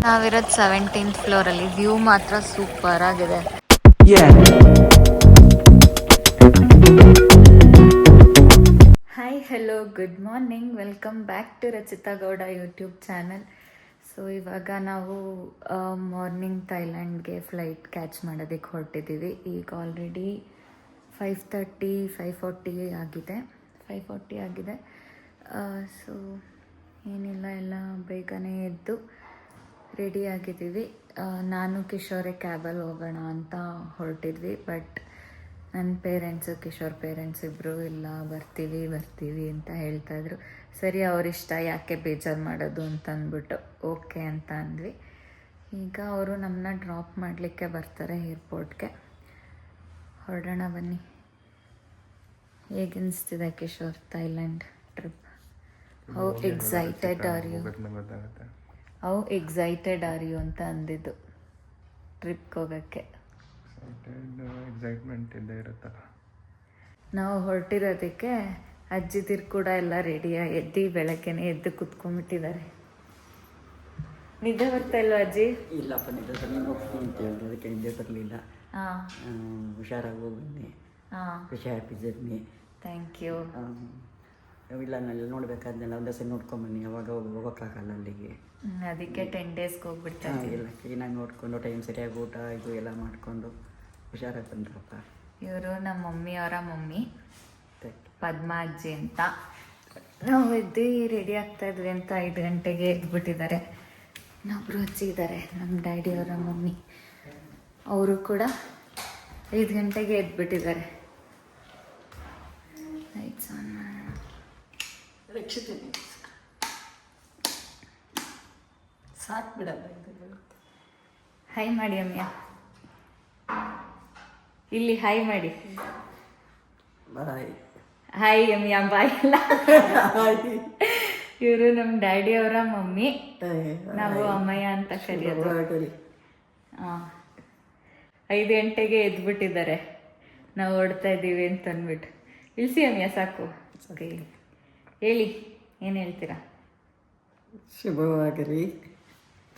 ನಾವಿರೋದು 17th ಫ್ಲೋರಲ್ಲಿ. View ಮಾತ್ರ ಸೂಪರ್ ಆಗಿದೆ. Hi hello good morning, welcome back to Rachita Gowda YouTube channel. So ಇವಾಗ ನಾವು ಮಾರ್ನಿಂಗ್ ಥೈಲ್ಯಾಂಡ್ಗೆ ಫ್ಲೈಟ್ ಕ್ಯಾಚ್ ಮಾಡೋದಕ್ಕೆ ಹೊರಟಿದ್ದೀವಿ. ಈಗ ಆಲ್ರೆಡಿ 5:40 ಆಗಿದೆ. 5:40 ಆಗಿದೆ. ಸೊ ಏನಿಲ್ಲ, ಎಲ್ಲ ಬೇಗನೆ ಎದ್ದು ರೆಡಿ ಆಗಿದ್ದೀವಿ. ನಾನು ಕಿಶೋರೆ ಕ್ಯಾಬಲ್ಲಿ ಹೋಗೋಣ ಅಂತ ಹೊರಟಿದ್ವಿ. ಬಟ್ ನನ್ನ ಪೇರೆಂಟ್ಸು, ಕಿಶೋರ್ ಪೇರೆಂಟ್ಸ್ ಇಬ್ಬರು ಇಲ್ಲ ಬರ್ತೀವಿ ಅಂತ ಹೇಳ್ತಾಯಿದ್ರು. ಸರಿ, ಅವರಿಷ್ಟ, ಯಾಕೆ ಬೇಜಾರು ಮಾಡೋದು ಅಂತ ಅಂದ್ಬಿಟ್ಟು ಓಕೆ ಅಂತ ಅಂದ್ವಿ. ಈಗ ಅವರು ನಮ್ಮನ್ನ ಡ್ರಾಪ್ ಮಾಡಲಿಕ್ಕೆ ಬರ್ತಾರೆ ಏರ್ಪೋರ್ಟ್ಗೆ. ಹೊರಡೋಣ ಬನ್ನಿ. ಹೇಗನ್ನಿಸ್ತಿದೆ Kishore Thailand trip? How excited are you ಅಂತ ಅಂದಿದ್ದು ಟ್ರಿಪ್ಗೆ ಹೋಗೋಕ್ಕೆ? ಎಕ್ಸೈಟ್ಮೆಂಟ್ ಇದ್ದೇ ಇರುತ್ತಲ್ಲ. ನಾವು ಹೊರಟಿರೋದಕ್ಕೆ ಅಜ್ಜಿದಿರು ಕೂಡ ಎಲ್ಲ ರೆಡಿ ಬೆಳಗ್ಗೆನೆ ಎದ್ದು ಕುತ್ಕೊಂಡ್ಬಿಟ್ಟಿದ್ದಾರೆ. ನಿದ್ದೆ ಬರ್ತಾ ಇಲ್ವಾ ಅಜ್ಜಿ? ಇಲ್ಲಪ್ಪ, ನಿದ್ದೆ ಬರಲಿಲ್ಲ. ಹೋಗ್ತೀನಿ ಅಂತ ಹೇಳಿದ್ರು, ಅದಕ್ಕೆ ನಿದ್ದೆ ಬರಲಿಲ್ಲ. ಹುಷಾರಾಗಿ ಹೋಗಿ. ಖುಷಿ, ಹ್ಯಾಪಿ ಜರ್ನಿ. Thank you. ಇಲ್ಲ, ನಾನೆಲ್ಲ ನೋಡ್ಬೇಕಾದ್ನೆಲ್ಲ ಒಂದೇ ಸರಿ ನೋಡ್ಕೊಂಬನ್ನಿ. ಅವಾಗ ಹೋಗೋಕ್ಕಾಗಲ್ಲ ಅಲ್ಲಿಗೆ. ಅದಕ್ಕೆ 10 ಡೇಸ್ಗೆ ಹೋಗ್ಬಿಡ್ತಾರೆ. ಇಲ್ಲ, ಕ್ಲೀನಾಗಿ ನೋಡಿಕೊಂಡು ಟೈಮ್ ಸರಿಯಾಗಿ ಊಟ ಇದು ಎಲ್ಲ ಮಾಡಿಕೊಂಡು ಹುಷಾರಾಗಿ ಬಂದ್ರಪ್ಪ. ಇವರು ನಮ್ಮ ಮಮ್ಮಿಯವರ ಮಮ್ಮಿ, ಪದ್ಮಾ ಅಜ್ಜಿ ಅಂತ. ನಾವು ಎದ್ದು ರೆಡಿ ಆಗ್ತಾಯಿದ್ವಿ ಅಂತ 5 ಗಂಟೆಗೆ ಎದ್ಬಿಟ್ಟಿದ್ದಾರೆ. ಇನ್ನೊಬ್ರು ಅಜ್ಜಿ ಇದ್ದಾರೆ, ನಮ್ಮ ಡ್ಯಾಡಿಯವರ ಮಮ್ಮಿ. ಅವರು ಕೂಡ 5 ಗಂಟೆಗೆ ಎದ್ಬಿಟ್ಟಿದ್ದಾರೆ. ಲೈಟ್ಸ್ ಆನ್ ಮಾಡೋಣ. ಸಾಕು ಬಿಡಲ್ಲ. ಹೈ ಮಾಡಿ ಅಮ್ಯ, ಇಲ್ಲಿ ಹೈ ಮಾಡಿ. ಬಾಯ್. ಹಾಯ್ ಅಮ್ಯ, ಬಾಯ್ ಅಲ್ಲ. ಇವರು ನಮ್ಮ ಡ್ಯಾಡಿ ಅವರ ಮಮ್ಮಿ, ನಾವು ಅಮ್ಮಯ್ಯ ಅಂತ ಕರೆಯೋದು. 5 ಗಂಟೆಗೆ ಎದ್ಬಿಟ್ಟಿದ್ದಾರೆ, ನಾವು ಓಡ್ತಾ ಇದ್ದೀವಿ ಅಂತ ಅಂದ್ಬಿಟ್ಟು. ಇಳಿಸಿ ಅಮ್ಯ, ಸಾಕು. ಓಕೆ, ಹೇಳಿ, ಏನು ಹೇಳ್ತೀರಾ? ಶುಭವಾಗಲಿ,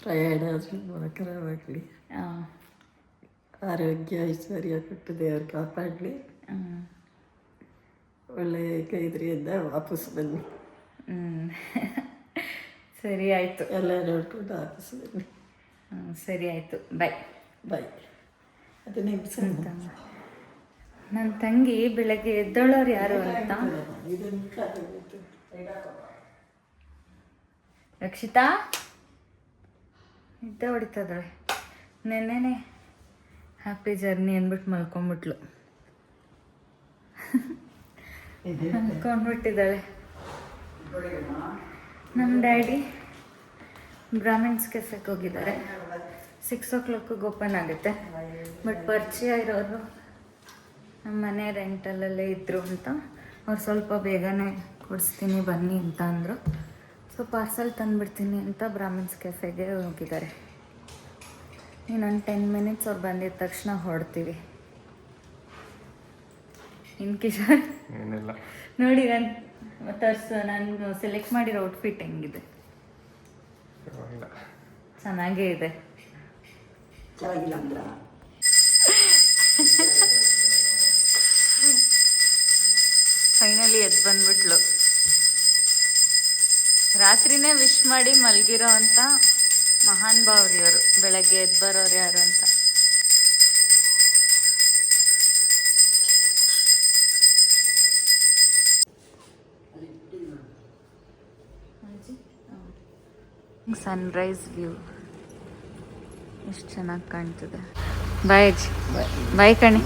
ಪ್ರಯಾಣ ಶುಭಕರವಾಗಲಿ, ಆರೋಗ್ಯ ಐಶ್ವರ್ಯ ಕೊಟ್ಟು ದೇವರು ಕಾಪಾಡಲಿ, ಒಳ್ಳೆಯ ಕೈದ್ರಿಯಿಂದ ವಾಪಸ್ ಬನ್ನಿ. ಸರಿ ಆಯಿತು, ಎಲ್ಲ ನೋಡ್ಕೊಂಡು ವಾಪಸ್ ಬನ್ನಿ. ಸರಿ ಆಯಿತು, ಬಾಯ್ ಬಾಯ್. ಅದನ್ನೇ ನನ್ನ ತಂಗಿ ಬೆಳಗ್ಗೆ ಎದ್ದೋಳವ್ರು ಯಾರು ಅಂತ. ರಕ್ಷಿತಾ ನಿದ್ದೆ ಹೊಡಿತದಳೆ. ನೆನ್ನೆನೆ ಹ್ಯಾಪಿ ಜರ್ನಿ ಅಂದ್ಬಿಟ್ಟು ಮಲ್ಕೊಂಡ್ಬಿಟ್ಲು. ಮಲ್ಕೊಂಡ್ಬಿಟ್ಟಿದ್ದಾಳೆ. ನಮ್ಮ ಡ್ಯಾಡಿ ಬ್ರಾಹ್ಮಿನ್ಸ್ ಕೆಫೆಗೆ ಹೋಗಿದ್ದಾರೆ. 6 o'clock ಓಪನ್ ಆಗುತ್ತೆ. ಬಟ್ ಪರಿಚಯ ಇರೋರು ನಮ್ಮ ಮನೆ ರೆಂಟಲ್ಲೇ ಇದ್ದರು ಅಂತ ಅವ್ರು ಸ್ವಲ್ಪ ಬೇಗನೆ ಕೊಡಿಸ್ತೀನಿ ಬನ್ನಿ ಅಂತ ಅಂದರು. ಸೊ ಪಾರ್ಸಲ್ ತಂದುಬಿಡ್ತೀನಿ ಅಂತ ಬ್ರಾಹ್ಮಿನ್ಸ್ ಕೆಫೆಗೆ ಹೋಗಿದ್ದಾರೆ. ಇನ್ನೊಂದು 10 minutes ಅವ್ರು ಬಂದಿದ ತಕ್ಷಣ ಹೊರಡ್ತೀವಿ. ಇನ್ನು ಕಿಶೋರ್ ಏನಿಲ್ಲ ನೋಡಿ, ನಾನು ಸೆಲೆಕ್ಟ್ ಮಾಡಿರೋ ಔಟ್ಫಿಟ್ ಹೆಂಗಿದೆ? ಚೆನ್ನಾಗೇ ಇದೆ. ಚೆನ್ನಾಗಿಲ್ಲ ಅಂದ್ರ ಫೈನಲಿ ಎದ್ದು ಬಂದ್ಬಿಟ್ಲು. ರಾತ್ರಿನೇ ವಿಶ್ ಮಾಡಿ ಮಲಗಿರೋ ಅಂತ ಮಹಾನ್ ಭಾವ್ರಿಯವರು ಬೆಳಗ್ಗೆ ಎದ್ದು ಬರೋರು ಯಾರು ಅಂತ. ಸನ್ರೈಸ್ ವ್ಯೂ ಎಷ್ಟು ಚೆನ್ನಾಗಿ ಕಾಣ್ತದೆ. ಬಾಯ್ ಅಜ್ಜಿ, ಬಾಯ್ ಕಣೆ.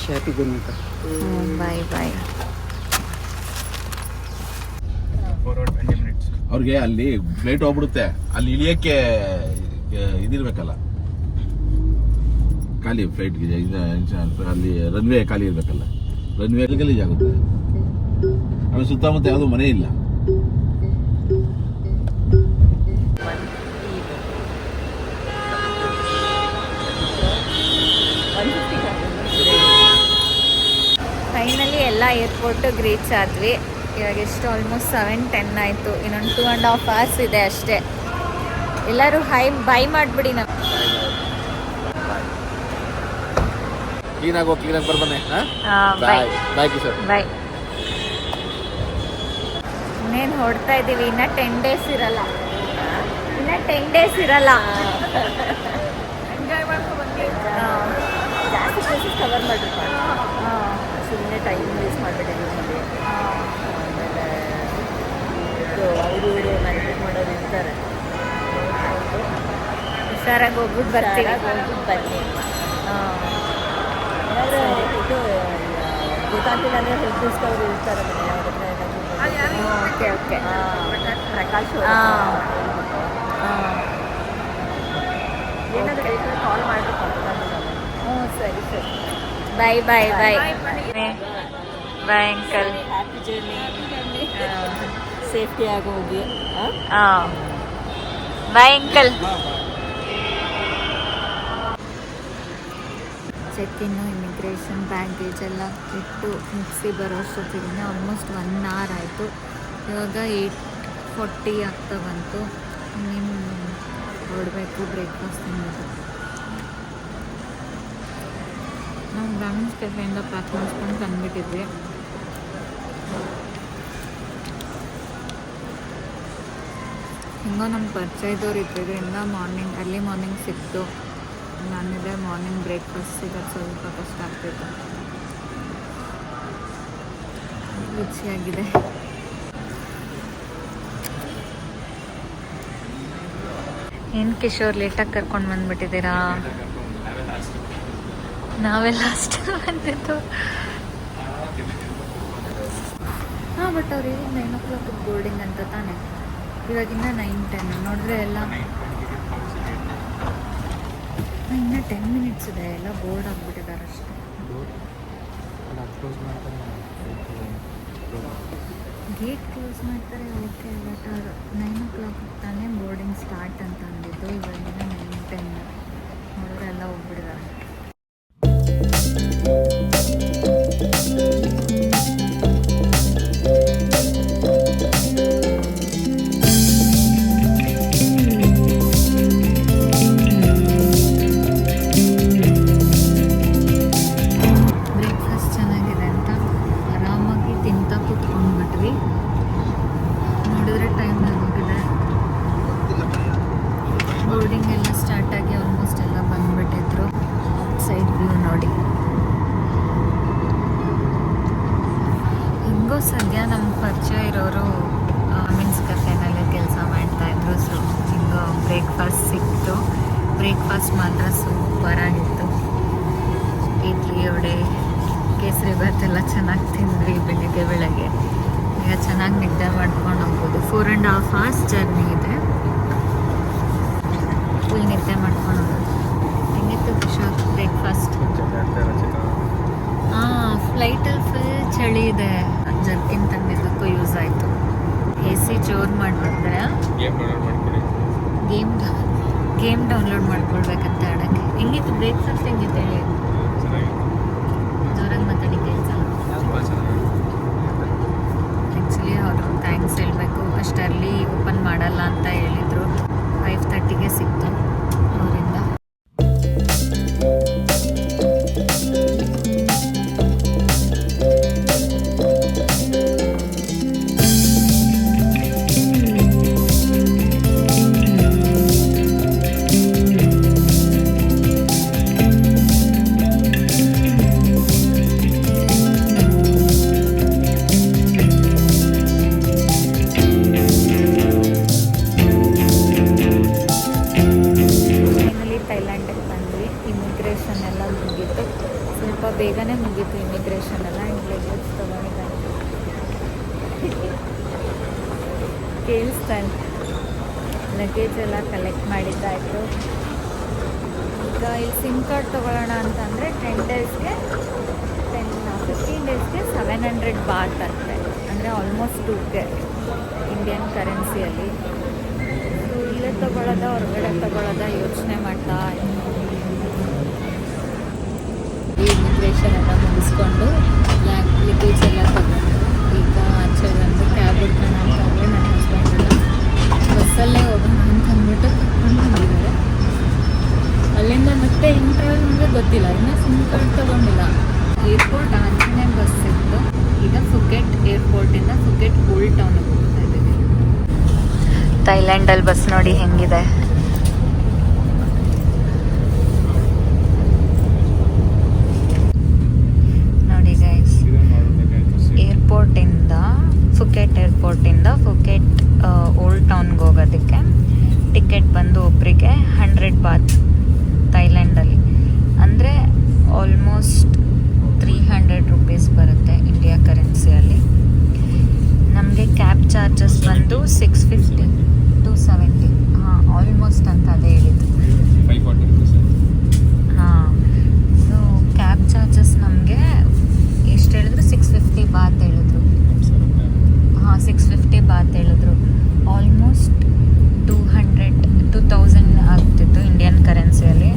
Happy journey. Bye bye. ಅವ್ರಿಗೆ ಅಲ್ಲಿ ಫ್ಲೈಟ್ ಹೋಗ್ಬಿಡುತ್ತೆ, ಅಲ್ಲಿ ಇಳಿಯಕ್ಕೆ ಇದಿರ್ಬೇಕಲ್ಲ, ಖಾಲಿ ಫ್ಲೈಟ್ಗೆ ಅಲ್ಲಿ ರನ್ವೇ ಖಾಲಿ ಇರ್ಬೇಕಲ್ಲ. ರನ್ವೇ ಗಲೀಜ್ ಆಗುತ್ತೆ. ಆಮೇಲೆ ಸುತ್ತಮುತ್ತ ಯಾವುದೂ ಮನೆ ಇಲ್ಲ. ಫೈನಲಿ ಎಲ್ಲ ಏರ್ಪೋರ್ಟಿಗೆ ರೀಚ್ ಆದ್ವಿ. ಇವಾಗ ಎಷ್ಟು ಆಲ್ಮೋಸ್ಟ್ 7:10 ಆಯಿತು. ಇನ್ನೊಂದು 2.5 hours ಇದೆ ಅಷ್ಟೇ. ಎಲ್ಲರೂ ಬೈ ಮಾಡಿಬಿಡಿ ನಾವು. ಕ್ಲೀನಾಗಿ ಕ್ಲೀನಾಗಿ ಬರ್ಬನ್ನಿ. ಬಾಯ್ ಬಾಯ್ ಕಿಶೋರ್. ಬಾಯ್. ಇನ್ನೇನು ಹೊಡ್ತಾ ಇದ್ದೀವಿ, ಇನ್ನು 10 days ಇರಲ್ಲ. ಇನ್ನು 10 days ಇರಲ್ಲ. ಎಂಜಾಯ್ ಮಾಡ್ಕೊಬಂದು ಜಾಸ್ತಿ ಪ್ಲೇಸಸ್ ಕವರ್ ಮಾಡಿರ್ತಾರೆ. ಸುಮ್ಮನೆ ಟೈಮ್ ವೇಸ್ಟ್ ಮಾಡಿಬಿಟ್ಟಿದ್ದೀವಿ ನೋಡಿ. ಆಮೇಲೆ ಇದು ಅವರು ಇವರು ಮ್ಯಾನೇಜ್ ಮಾಡೋರು ಇರ್ತಾರೆ. ಹುಷಾರಾಗಿ ಹೋಗ್ಬಿಟ್ಟು ಬರ್ತೀವಿ. ಬನ್ನಿ. ಏನಾದರೂ ಇದು ಗೊತ್ತಾಗ್ತಿಲ್ಲ ಅಂದರೆ ಹೆಲ್ತ್ ಡಿಸ್ಕವರ್ ಇರ್ತಾರೆ ಮನೆ ಅವ್ರನ್ನ ಓಕೆ ಓಕೆ. ಪ್ರಕಾಶ್ ಏನಾದರೂ ಬೇಕಾದ್ರೆ ಕಾಲ್ ಮಾಡಬೇಕು. ಹ್ಞೂ ಸರಿ ಸರಿ. Bye bye bye bye uncle. Happy journey. ಸೇಫ್ಟಿಯಾಗಿ ಹೋಗಿ. ಹಾಂ bye uncle. Check in, immigration, baggage ಎಲ್ಲ ಇಟ್ಟು ಮುಗಿಸಿ ಬರೋ ಅಷ್ಟೊತ್ತಿಗೆ ಆಲ್ಮೋಸ್ಟ್ 1 hour ಆಯಿತು. ಇವಾಗ 8:40 ಆಗ್ತಾ ಬಂತು. ಇನ್ನೇನು ಹೊರಡಬೇಕು, ಬ್ರೇಕ್ಫಾಸ್ಟ್ ತಿನ್ನೋದು. ನಾವು ಬ್ರಾಹ್ಮಿನ್ಸ್ ಕೆಫೆಯಿಂದ ಪ್ಯಾಕ್ ಮಾಡಿಸ್ಕೊಂಡು ತಂದುಬಿಟ್ಟಿದ್ವಿ. ಹಿಂಗೋ ನಮ್ಮ ಪರಿಚಯದವ್ರು ಇದ್ರಿಂದ ಅರ್ಲಿ ಮಾರ್ನಿಂಗ್ ಸಿಕ್ತು. ನಾನಿದೆ ಮಾರ್ನಿಂಗ್ ಬ್ರೇಕ್ಫಾಸ್ಟ್ ಸಿಗೋದು ಸ್ವಲ್ಪ ಕಷ್ಟ ಆಗ್ತಿತ್ತು. ರುಚಿಯಾಗಿದೆ. ಏನು ಕಿಶೋರ್ ಲೇಟಾಗಿ ಕರ್ಕೊಂಡು ಬಂದುಬಿಟ್ಟಿದ್ದೀರಾ? ನಾವೆಲ್ಲ ಅಷ್ಟು ಬಂದಿದ್ದು. ಹಾಂ, ಬಟ್ ಅವ್ರು ಈಗ 9 o'clock ಬೋರ್ಡಿಂಗ್ ಅಂತ ತಾನೆ. ಇವಾಗಿನ್ನ 9-10 ನೋಡಿದ್ರೆ ಎಲ್ಲ ಇನ್ನು 10 minutes ಇದೆ. ಎಲ್ಲ ಬೋರ್ಡ್ ಆಗಿಬಿಟ್ಟಿದ್ದಾರೆ ಅಷ್ಟೇ. ಗೇಟ್ ಕ್ಲೋಸ್ ಮಾಡ್ತಾರೆ, ಓಕೆ. ಬಟ್ ಅವ್ರು 9 o'clock ತಾನೇ ಬೋರ್ಡಿಂಗ್ ಸ್ಟಾರ್ಟ್ ಅಂತ ಅಂದಿದ್ದು. ಇವಾಗಿನ್ನ 9-10 ನೋಡಿದ್ರೆ ಎಲ್ಲ ಹೋಗ್ಬಿಟ್ಟಿದ್ದಾರೆ. ಬೋರ್ಡಿಂಗ್ ಎಲ್ಲ ಸ್ಟಾರ್ಟ್ ಆಗಿ ಆಲ್ಮೋಸ್ಟ್ ಎಲ್ಲ ಬಂದುಬಿಟ್ಟಿದ್ರು. ಸೈಡ್ ವ್ಯೂ ನೋಡಿ. ಹಿಂಗೋ ಸದ್ಯ ನಮ್ಮ ಪರಿಚಯ ಇರೋರು ಮೀನ್ಸ್ ಕಫೆನಲ್ಲೇ ಕೆಲಸ ಮಾಡ್ತಾಯಿದ್ರು. ಸೊ ಹಿಂಗೋ ಬ್ರೇಕ್ಫಾಸ್ಟ್ ಸಿಕ್ತು. ಬ್ರೇಕ್ಫಾಸ್ಟ್ ಮಾತ್ರ ಸೂಪರಾಗಿತ್ತು. ಇಡ್ಲಿ, ವಡೆ, ಕೇಸರಿ ಭಾತ್ ಎಲ್ಲ ಚೆನ್ನಾಗಿ ತಿಂದ್ವಿ ಬೆಳಗ್ಗೆ. ಈಗ ಚೆನ್ನಾಗಿ ನಿದ್ದೆ ಮಾಡ್ಕೊಂಡು ಹೋಗ್ಬೋದು. 4.5 hours ಜರ್ನಿ ಇದೆ. ಫುಲ್ ನಿದ್ದೆ ಮಾಡ್ಕೊಂಡು ಹೋಗೋದು. ಹೆಂಗಿತ್ತು ಕಿಶೋರ್ ಬ್ರೇಕ್ಫಾಸ್ಟ್? ಹಾಂ, ಫ್ಲೈಟಲ್ಲಿ ಫುಲ್ ಚಳಿ ಇದೆ. ಜರ್ಕಿನ್ ತಂದಿದ್ದಕ್ಕೂ ಯೂಸ್ ಆಯಿತು. AC ಜೋರು ಮಾಡಿಬಿಟ್ರೆ ಗೇಮ್ ಡೌನ್ಲೋಡ್ ಮಾಡ್ಕೊಳ್ಬೇಕಂತ ಆಡೋಕ್ಕೆ. ಹೆಂಗಿತ್ತು ಬ್ರೇಕ್ಫಾಸ್ಟ್? ಹೆಂಗಿತ್ತು ಹೇಳಿ? ಜೋರಾಗಿ ಮಾತಾಡಿ ಕೇಳಿಸಲ್ಲ. ಆ್ಯಕ್ಚುಲಿ ಅವರು ಥ್ಯಾಂಕ್ಸ್ ಹೇಳಬೇಕು. ಅಷ್ಟು ಅರ್ಲಿ ಓಪನ್ ಮಾಡಲ್ಲ ಅಂತ ಹೇಳಿದರು. 5:30ಗೆ ಸಿಕ್ತು ಅವರಿಂದ. ಇಮಿಗ್ರೇಷನ್ ಎಲ್ಲ ಮುಗೀತು. ಸ್ವಲ್ಪ ಬೇಗನೆ ಮುಗೀತು ಇಮಿಗ್ರೇಷನ್ ಎಲ್ಲ. ಲಗೇಜ್ ತೊಗೊಂಡಿದ್ದಾನೆ ಕೇಳಿಸ್ತಾನೆ. ಲಗೇಜ್ ಎಲ್ಲ ಕಲೆಕ್ಟ್ ಮಾಡಿದ್ದಾಯಿತು. ಈಗ ಇಲ್ಲಿ ಸಿಮ್ ಕಾರ್ಡ್ ತೊಗೊಳ್ಳೋಣ ಅಂತಂದರೆ 15 daysಗೆ 700 baht ಅಂತೆ. ಅಂದರೆ ಆಲ್ಮೋಸ್ಟ್ 2K ಇಂಡಿಯನ್ ಕರೆನ್ಸಿಯಲ್ಲಿ. ಸೊ ಇಲ್ಲೇ ತೊಗೊಳ್ಳೋದ ಹೊರಗಡೆ ತೊಗೊಳ್ಳೋದ ಯೋಚನೆ ಮಾಡ್ತಾ ಇಮಿಗ್ರೇಷನ್ ಎಲ್ಲ ಮುಗಿಸ್ಕೊಂಡು ಲಗೇಜ್ ಎಲ್ಲ ತಗೊಂಡು ಈಗ ಆಚೆ ಬಂದು ಕ್ಯಾಬ್ ಹುಡ್ಕೋಣ ಅಂತಂದರೆ ನನ್ನ ಹಸ್ಬೆಂಡ್ ಬಸ್ಸಲ್ಲೇ ಹೋಗೋಣ ಅಂತಂದ್ಬಿಟ್ಟು ಏರ್ಪೋರ್ಟಿಂದ ಫುಕೆಟ್ ಓಲ್ಡ್ ಟೌನ್ಗೆ ಹೋಗ್ತಾ ಇದ್ದೀವಿ. ಥೈಲ್ಯಾಂಡಲ್ಲಿ ಬಸ್ ನೋಡಿ ಹೆಂಗಿದೆ. ನೋಡಿ ಗೈಸ್, ಏರ್ಪೋರ್ಟಿಂದ ಫುಕೆಟ್ ಓಲ್ಡ್ ಟೌನ್ಗೆ ಹೋಗೋದಕ್ಕೆ ಟಿಕೆಟ್ ಬಂದು ಒಬ್ಬರಿಗೆ 100 ಬಾತ್ ಥೈಲ್ಯಾಂಡಲ್ಲಿ, ಅಂದರೆ ಆಲ್ಮೋಸ್ಟ್ 300 ರುಪೀಸ್ ಬರುತ್ತೆ ಇಂಡಿಯಾ ಕರೆನ್ಸಿಯಲ್ಲಿ. ನಮಗೆ ಕ್ಯಾಬ್ ಚಾರ್ಜಸ್ ಬಂದು 650 to 70, ಆಲ್ಮೋಸ್ಟ್ ಅಂತ ಅದೇ ಹೇಳಿದ್ದು. 540 rupees. ಸೊ ಕ್ಯಾಬ್ ಚಾರ್ಜಸ್ ನಮಗೆ ಎಷ್ಟು ಹೇಳಿದ್ರು, 650 ಬಾತ್ ಹೇಳಿದ್ರು. 650 ಬಾತ್ ಹೇಳಿದ್ರು. ಆಲ್ಮೋಸ್ಟ್ 2000 ಆಗ್ತಿತ್ತು ಇಂಡಿಯನ್ ಕರೆನ್ಸಿಯಲ್ಲಿ.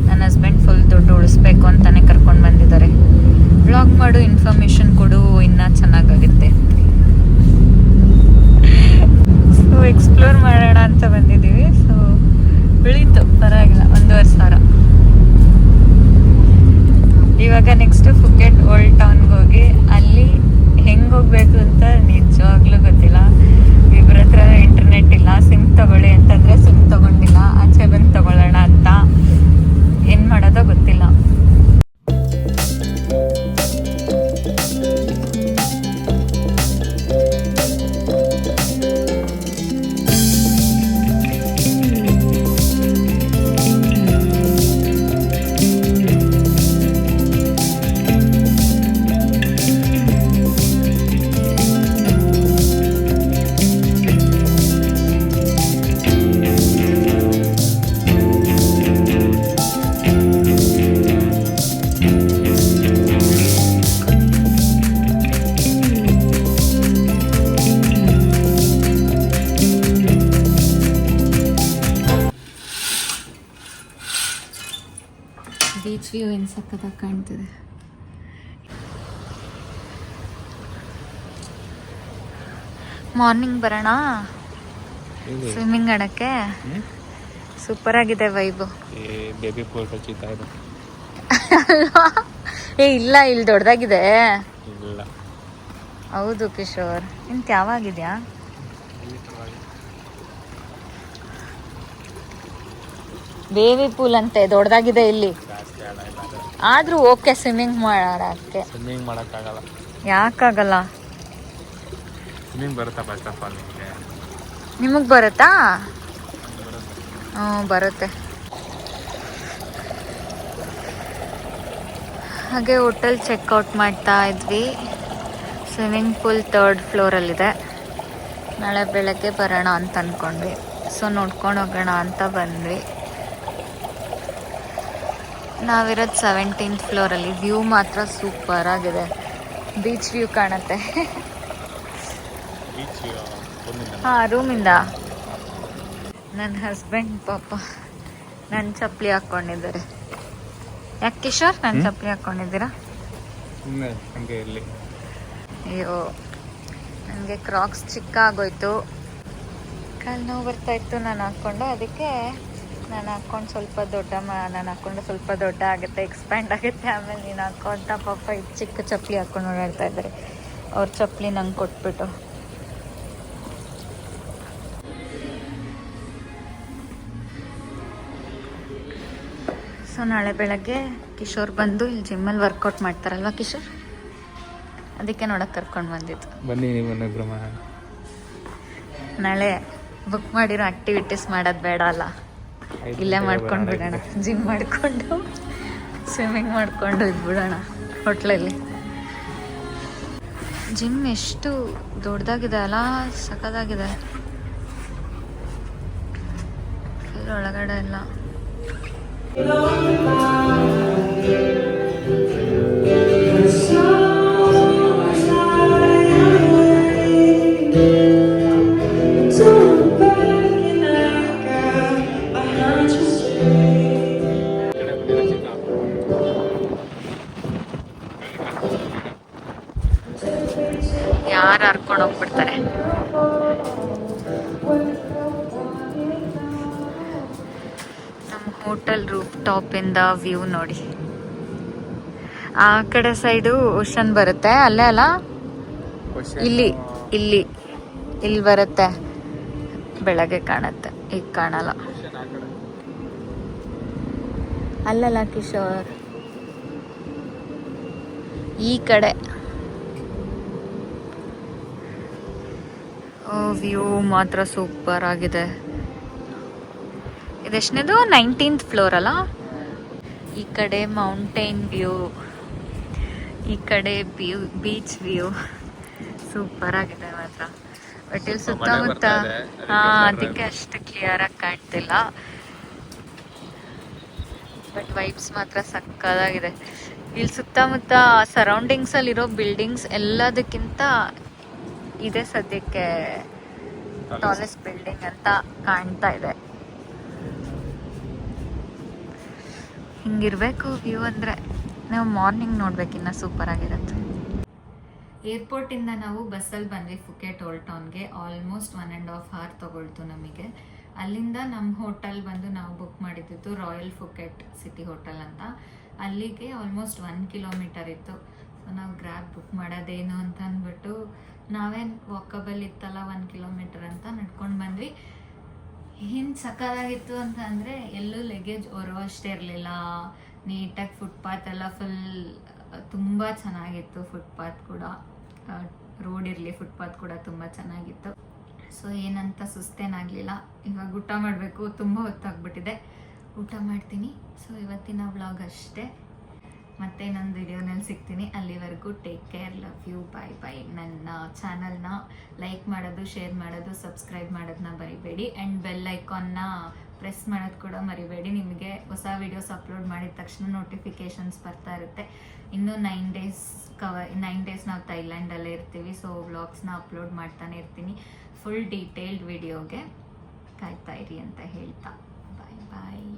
ನನ್ನ ಹಸ್ಬೆಂಡ್ ಫುಲ್ ದುಡ್ಡು ಉಳಿಸ್ಬೇಕು ಅಂತಲೇ ಕರ್ಕೊಂಡು ಬಂದಿದ್ದಾರೆ. ಬ್ಲಾಗ್ ಮಾಡು, ಇನ್ಫಾರ್ಮೇಷನ್ ಕೊಡು, ಇನ್ನೂ ಚೆನ್ನಾಗಾಗುತ್ತೆ. ಸೊ ಎಕ್ಸ್ಪ್ಲೋರ್ ಮಾಡೋಣ ಅಂತ ಬಂದಿದ್ದೀವಿ. ಸೊ ಉಳೀತು, ಪರವಾಗಿಲ್ಲ, 1,500. ಇವಾಗ ನೆಕ್ಸ್ಟ್ ಫುಕೆಟ್ ಓಲ್ಡ್ ಟೌನ್ಗೆ ಹೋಗಿ ಅಲ್ಲಿ ಹೆಂಗೆ ಹೋಗ್ಬೇಕು ಅಂತ ನಿಜವಾಗ್ಲೂ ಗೊತ್ತಿಲ್ಲ. ಇಬ್ಬರ ಹತ್ರ ಇಂಟರ್ನೆಟ್ ಇಲ್ಲ. ಸಿಮ್ ತಗೊಳ್ಳಿ ಅಂತಂದರೆ ಸಿಮ್ ತಗೊಂಡಿಲ್ಲ. ಆಚೆ ಬಂದು ತಗೊಳ್ಳೋಣ ಅಂತ ಏನು ಮಾಡೋದೋ ಗೊತ್ತಿಲ್ಲ. ಬೀಚ್ ವ್ಯೂ ಏನು ಸಕ್ಕತ್ತಾಗಿ ಕಾಣ್ತಿದೆ. ಮಾರ್ನಿಂಗ್ ಬರೋಣ ಸ್ವಿಮ್ಮಿಂಗ್ ಆಡೋಕ್ಕೆ. ಸೂಪರ್ ಆಗಿದೆ ವೈಬು. ಬೇಬಿ ಪೂಲ್ ಕಚ್ಚಿತಾ ಇದೆ. ಇಲ್ಲ, ಇಲ್ಲಿ ದೊಡ್ಡದಾಗಿದೆ. ಇಲ್ಲ, ಹೌದು ಕಿಶೋರ್, ಇಂತ ಯಾವಾಗಿದೆಯಾ? ಬೇಬಿ ಪೂಲ್ ಅಂತೆ, ದೊಡ್ಡದಾಗಿದೆ ಇಲ್ಲಿ. ಆದ್ರೂ ಓಕೆ ಸ್ವಿಮ್ಮಿಂಗ್ ಮಾಡೋಕ್ಕೆ. ಸ್ವಿಮ್ಮಿಂಗ್ ಮಾಡೋಕ್ಕಾಗಲ್ಲ. ಯಾಕಾಗಲ್ಲ? ಸ್ವಿಮ್ಮಿಂಗ್ ಬರುತ್ತಾ ಫಸ್ಟ್ ಆಫ್ ಆಲ್ ನಿಮಗೆ? ನಿಮಗೆ ಬರುತ್ತಾ? ಹ್ಞೂ ಬರುತ್ತೆ. ಹಾಗೆ ಹೋಟೆಲ್ ಚೆಕ್ಔಟ್ ಮಾಡ್ತಾ ಇದ್ವಿ. Swimming pool 3rd ಫ್ಲೋರಲ್ಲಿದೆ. ನಾಳೆ ಬೆಳಗ್ಗೆ ಬರೋಣ ಅಂತ ಅಂದ್ಕೊಂಡ್ವಿ. ಸೊ ನೋಡ್ಕೊಂಡು ಹೋಗೋಣ ಅಂತ ಬಂದ್ವಿ. ನಾವಿರೋದು 17th ಫ್ಲೋರಲ್ಲಿ. ವ್ಯೂ ಮಾತ್ರ ಸೂಪರ್ ಆಗಿದೆ. ಬೀಚ್ ವ್ಯೂ ಕಾಣುತ್ತೆ. ಹಾಂ, ರೂಮಿಂದ. ನನ್ನ ಹಸ್ಬೆಂಡ್ ಪಾಪ ನನ್ನ ಚಪ್ಪಲಿ ಹಾಕ್ಕೊಂಡಿದ್ದಾರೆ. ಯಾಕೆ ಕಿಶೋರ್ ನನ್ನ ಚಪ್ಪಲಿ ಹಾಕ್ಕೊಂಡಿದ್ದೀರಾ? ಹಂಗೆ ಇಲ್ಲಿ. ಅಯ್ಯೋ, ನನಗೆ ಕ್ರಾಕ್ಸ್ ಚಿಕ್ಕ ಆಗೋಯ್ತು. ಕಾಲು ನೋವು ಬರ್ತಾಯಿತ್ತು ನಾನು ಹಾಕ್ಕೊಂಡು. ಅದಕ್ಕೆ ನಾನು ಹಾಕ್ಕೊಂಡು ಸ್ವಲ್ಪ ದೊಡ್ಡ ಆಗುತ್ತೆ, ಎಕ್ಸ್ಪ್ಯಾಂಡ್ ಆಗುತ್ತೆ. ಆಮೇಲೆ ನೀನು ಹಾಕೋ ಅಂತ ಪಾಪ ಇದು ಚಿಕ್ಕ ಚಪ್ಪಲಿ ಹಾಕ್ಕೊಂಡು ಓಡಾಡ್ತಾ ಇದ್ದಾರೆ. ಅವ್ರ ಚಪ್ಪಲಿ ನಂಗೆ ಕೊಟ್ಬಿಟ್ಟು. ಸೊ ನಾಳೆ ಬೆಳಗ್ಗೆ ಕಿಶೋರ್ ಬಂದು ಇಲ್ಲಿ ಜಿಮ್ಮಲ್ಲಿ ವರ್ಕೌಟ್ ಮಾಡ್ತಾರಲ್ವ ಕಿಶೋರ್, ಅದಕ್ಕೆ ನೋಡೋಕೆ ಕರ್ಕೊಂಡು ಬಂದಿದ್ದು. ಬನ್ನಿ ನಿಮ್ಮನ್ನೊಬ್ರು ನಾಳೆ ಬುಕ್ ಮಾಡಿರೋ ಆ್ಯಕ್ಟಿವಿಟೀಸ್ ಮಾಡೋದು ಬೇಡ ಅಲ್ಲ, ಇಲ್ಲೇ ಮಾಡ್ಕೊಂಡು ಬಿಡೋಣ. ಜಿಮ್ ಮಾಡಿಕೊಂಡು ಸ್ವಿಮ್ಮಿಂಗ್ ಮಾಡಿಕೊಂಡು ಇದ್ಬಿಡೋಣ ಹೋಟ್ಲಲ್ಲಿ. ಜಿಮ್ ಎಷ್ಟು ದೊಡ್ಡದಾಗಿದೆ ಅಲ್ಲ, ಸಖತ್ತಾಗಿದೆ. ಫುಲ್ ಒಳಗಡೆ ಎಲ್ಲ. ಯಾರು ಹರ್ಕೊಂಡು ಹೋಗ್ಬಿಡ್ತಾರೆ. ನಮ್ಮ ಹೋಟೆಲ್ ರೂಫ್ ಟಾಪಿಂದ ವ್ಯೂ ನೋಡಿ. ಆ ಕಡೆ ಸೈಡು ಓಷನ್ ಬರುತ್ತೆ, ಅಲ್ಲೇ ಅಲ್ಲ ಇಲ್ಲಿ ಇಲ್ಲಿ ಇಲ್ಲಿ ಬರುತ್ತೆ, ಬೆಳಗ್ಗೆ ಕಾಣುತ್ತೆ, ಈಗ ಕಾಣಲ್ಲ. ಅಲ್ಲಲ್ಲ ಕಿಶೋರ್, ಈ ಕಡೆ ವ್ಯೂ ಮಾತ್ರ ಸೂಪರ್ ಆಗಿದೆ. ಇದೆಷ್ಟನೇದು? 19th ಫ್ಲೋರ್ ಅಲ್ಲ. ಈ ಕಡೆ ಮೌಂಟೇನ್ ವ್ಯೂ, ಈ ಕಡೆ ಬೀಚ್ ವ್ಯೂ ಸೂಪರ್ ಆಗಿದೆ ಮಾತ್ರ. ಬಟ್ ಇಲ್ಲಿ ಸುತ್ತಮುತ್ತ ಅದಕ್ಕೆ ಅಷ್ಟು ಕ್ಲಿಯರ್ ಆಗಿ ಕಾಣ್ತಿಲ್ಲ. ಬಟ್ ವೈಬ್ಸ್ ಮಾತ್ರ ಸಕ್ಕದಾಗಿದೆ. ಇಲ್ಲಿ ಸುತ್ತಮುತ್ತ ಸರೌಂಡಿಂಗ್ಸ್ ಅಲ್ಲಿರೋ ಬಿಲ್ಡಿಂಗ್ಸ್ ಎಲ್ಲದಕ್ಕಿಂತ ಇದೇ ಸದ್ಯಕ್ಕೆ ಟಾಲೆಸ್ಟ್ ಬಿಲ್ಡಿಂಗ್ ಅಂತ ಕಾಣ್ತಾ ಇದೆ. ಹಿಂಗಿರ್ಬೇಕು ವ್ಯೂ ಅಂದರೆ. ನಾವು ಮಾರ್ನಿಂಗ್ ನೋಡ್ಬೇಕಿನ್ನ ಸೂಪರ್ ಆಗಿರುತ್ತೆ. ಏರ್ಪೋರ್ಟಿಂದ ನಾವು ಬಸ್ಸಲ್ಲಿ ಬಂದ್ವಿ ಫುಕೆಟ್ ಓಲ್ಡ್ ಟೌನ್ಗೆ. ಆಲ್ಮೋಸ್ಟ್ 1.5 hour ತಗೊಳ್ತು ನಮಗೆ. ಅಲ್ಲಿಂದ ನಮ್ಮ ಹೋಟೆಲ್ ಬಂದು ನಾವು ಬುಕ್ ಮಾಡಿದ್ದು ರಾಯಲ್ ಫುಕೆಟ್ ಸಿಟಿ ಹೋಟೆಲ್ ಅಂತ. ಅಲ್ಲಿಗೆ ಆಲ್ಮೋಸ್ಟ್ 1 kilometer ಇತ್ತು. ಸೊ ನಾವು ಗ್ರ್ಯಾಬ್ ಬುಕ್ ಮಾಡೋದೇನು ಅಂತ ಅಂದ್ಬಿಟ್ಟು ನಾವೇನು ವಾಕಬಲ್ ಇತ್ತಲ್ಲ 1 kilometer ಅಂತ ನಡ್ಕೊಂಡು ಬಂದ್ವಿ. ಏನು ಸಕ್ಕದಾಗಿತ್ತು ಅಂತ ಅಂದರೆ ಎಲ್ಲೂ ಲಗೇಜ್ ಅಷ್ಟೇ ಇರಲಿಲ್ಲ. ನೀಟಾಗಿ ಫುಟ್ಪಾತ್ ಎಲ್ಲ ಫುಲ್ ತುಂಬ ಚೆನ್ನಾಗಿತ್ತು. ಫುಟ್ಪಾತ್ ಕೂಡ, ರೋಡ್ ಇರಲಿ ಫುಟ್ಪಾತ್ ಕೂಡ ತುಂಬ ಚೆನ್ನಾಗಿತ್ತು. ಸೊ ಏನಂತ ಸುಸ್ತೇನಾಗಲಿಲ್ಲ. ಇವಾಗ ಊಟ ಮಾಡಬೇಕು, ತುಂಬ ಹೊತ್ತಾಗ್ಬಿಟ್ಟಿದೆ. ಊಟ ಮಾಡ್ತೀನಿ. ಸೊ ಇವತ್ತಿನ ವ್ಲಾಗ್ ಅಷ್ಟೇ. ಮತ್ತೆ ನನ್ನ ವಿಡಿಯೋನಲ್ಲಿ ಸಿಗ್ತೀನಿ. ಅಲ್ಲಿವರೆಗೂ ಟೇಕ್ ಕೇರ್, ಲವ್ ಯು, ಬಾಯ್ ಬಾಯ್. ನನ್ನ ಚಾನಲ್ನ ಲೈಕ್ ಮಾಡೋದು, ಶೇರ್ ಮಾಡೋದು, ಸಬ್ಸ್ಕ್ರೈಬ್ ಮಾಡೋದನ್ನ ಮರಿಬೇಡಿ. ಆ್ಯಂಡ್ ಬೆಲ್ ಐಕಾನ್ನ ಪ್ರೆಸ್ ಮಾಡೋದು ಕೂಡ ಮರಿಬೇಡಿ. ನಿಮಗೆ ಹೊಸ ವೀಡಿಯೋಸ್ ಅಪ್ಲೋಡ್ ಮಾಡಿದ ತಕ್ಷಣ ನೋಟಿಫಿಕೇಷನ್ಸ್ ಬರ್ತಾ ಇರುತ್ತೆ. ಇನ್ನೂ 9 days ನಾವು ಥೈಲ್ಯಾಂಡಲ್ಲೇ ಇರ್ತೀವಿ. ಸೊ ವ್ಲಾಗ್ಸ್ನ ಅಪ್ಲೋಡ್ ಮಾಡ್ತಾನೆ ಇರ್ತೀನಿ. ಫುಲ್ ಡೀಟೇಲ್ಡ್ ವಿಡಿಯೋಗೆ ಕಾಯ್ತಾ ಇರಿ ಅಂತ ಹೇಳ್ತಾ ಬಾಯ್ ಬಾಯ್.